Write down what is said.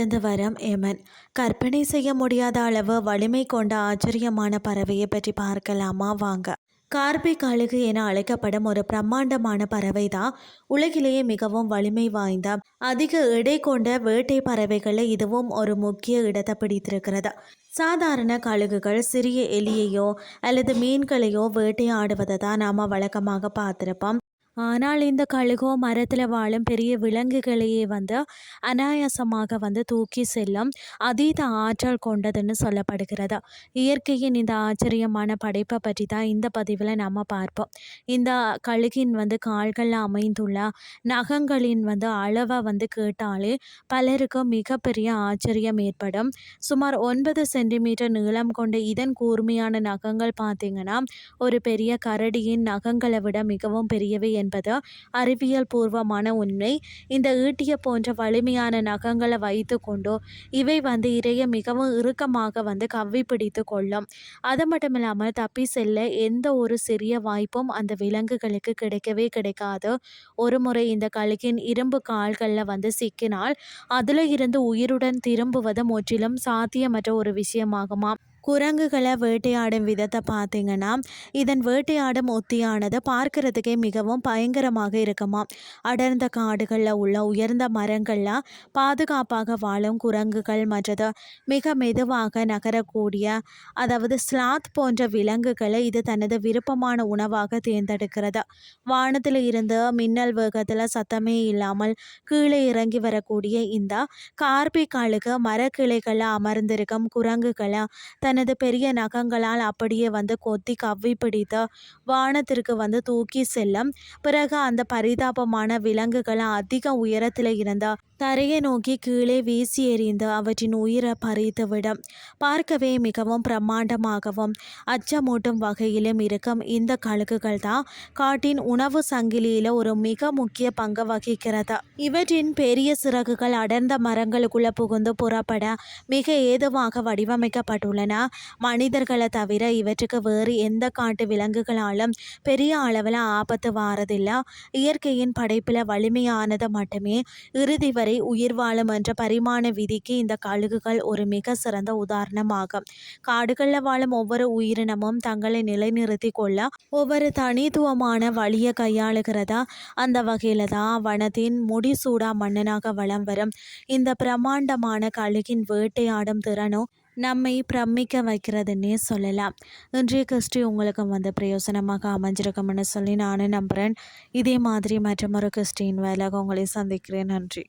இருந்து வரும் எமன் கற்பனை செய்ய முடியாத அளவு வலிமை கொண்ட ஆச்சரியமான பறவையை பற்றி பார்க்கலாமா வாங்க. கார்பி கழுகு என அழைக்கப்படும் ஒரு பிரம்மாண்டமான பறவை தான் உலகிலேயே மிகவும் வலிமை வாய்ந்த அதிக எடை கொண்ட வேட்டை பறவைகளை இதுவும் ஒரு முக்கிய இடத்தை பிடித்திருக்கிறது. சாதாரண கழுகுகள் சிறிய எலியையோ அல்லது மீன்களையோ வேட்டையாடுவதை தான் நாம் வழக்கமாக பார்த்திருப்போம். ஆனால் இந்த கழுகோ மரத்தில் வாழும் பெரிய விலங்குகளையே அனாயாசமாக தூக்கி செல்லும் அதீத ஆற்றல் கொண்டதுன்னு சொல்லப்படுகிறது. இயற்கையின் இந்த ஆச்சரியமான படைப்பை பற்றி தான் இந்த பதிவில் நம்ம பார்ப்போம். இந்த கழுகின் கால்களில் அமைந்துள்ள நகங்களின் அளவை கேட்டாலே பலருக்கு மிகப்பெரிய ஆச்சரியம் ஏற்படும். சுமார் 9 சென்டிமீட்டர் நீளம் கொண்ட இதன் கூர்மையான நகங்கள் பார்த்தீங்கன்னா ஒரு பெரிய கரடியின் நகங்களை விட மிகவும் பெரியவை என்பது அறிவியல் பூர்வமான உண்மை. இந்த ஈட்டிய போன்ற வலிமையான நகங்களை வைத்து கொண்டோ இவை இரையை மிகவும் இறுக்கமாக கவ்வி பிடித்து கொள்ளும். அது மட்டும் இல்லாமல் தப்பி செல்ல எந்த ஒரு சிறிய வாய்ப்பும் அந்த விலங்குகளுக்கு கிடைக்கவே கிடைக்காது. ஒரு முறை இந்த கழுகின் இரும்பு கால்களில் சிக்கினால் அதில் இருந்து உயிருடன் திரும்புவது முற்றிலும் சாத்தியமற்ற ஒரு விஷயமாகுமா. குரங்குகளை வேட்டையாடும் விதத்தை பார்த்தீங்கன்னா இதன் வேட்டையாடும் உத்தியானது பார்க்கறதுக்கே மிகவும் பயங்கரமாக இருக்குமா. அடர்ந்த காடுகளில் உள்ள உயர்ந்த மரங்களில் பாதுகாப்பாக வாழும் குரங்குகள் மற்றது மிக மெதுவாக நகரக்கூடிய அதாவது ஸ்லாத் போன்ற விலங்குகளை இது தனது விருப்பமான உணவாக தேர்ந்தெடுக்கிறது. வானத்தில் இருந்து மின்னல் வேகத்தில் சத்தமே இல்லாமல் கீழே இறங்கி வரக்கூடிய இந்த கார்பி கழுகு மரக்கிளைகளில் அமர்ந்திருக்கும் குரங்குகளை தனது பெரிய நகங்களால் அப்படியே கொத்தி கவ்வி பிடித்து வானத்திற்கு தூக்கி செல்லும். பிறகு அந்த பரிதாபமான விலங்குகளை அதிக உயரத்தில் இருந்த தரையை நோக்கி கீழே வீசி எறிந்து அவற்றின் உயிரை பறித்துவிடும். பார்க்கவே மிகவும் பிரம்மாண்டமாகவும் அச்சமூட்டும் வகையிலும் இருக்கும் இந்த கழுகுகள் தான் காட்டின் உணவு சங்கிலியில் ஒரு மிக முக்கிய பங்கு வகிக்கிறது. இவற்றின் பெரிய சிறகுகள் அடர்ந்த மரங்களுக்குள்ள புகுந்து புறப்பட மிக ஏதுவாக வடிவமைக்கப்பட்டுள்ளன. மனிதர்களை தவிர இவற்றுக்கு வேறு எந்த காட்டு விலங்குகளாலும் பெரிய அளவில் ஆபத்து வாரதில்லை. இயற்கையின் படைப்பில் வலிமையானது மட்டுமே இறுதி வரை உயிர் வாழும் என்ற பரிமாண விதிக்கு இந்த கழுகுகள் ஒரு மிக சிறந்த உதாரணமாகும். காடுகளில் வாழும் ஒவ்வொரு உயிரினமும் தங்களை நிலைநிறுத்தி கொள்ள ஒவ்வொரு தனித்துவமான வழியை கையாளுகிறதா. அந்த வகையில் தான் வனத்தின் முடிசூடா மன்னனாக வலம் வரும் இந்த பிரம்மாண்டமான கழுகின் வேட்டையாடும் திறனும் நம்மை பிரமிக்க வைக்கிறதுன்னே சொல்லலாம். இன்றைய கிறிஸ்டி உங்களுக்கு பிரயோசனமாக அமைஞ்சிருக்கும்னு சொல்லி நானும் நம்புகிறேன். இதே மாதிரி மற்றொரு கிறிஸ்டின் வேலையாக உங்களை சந்திக்கிறேன். நன்றி.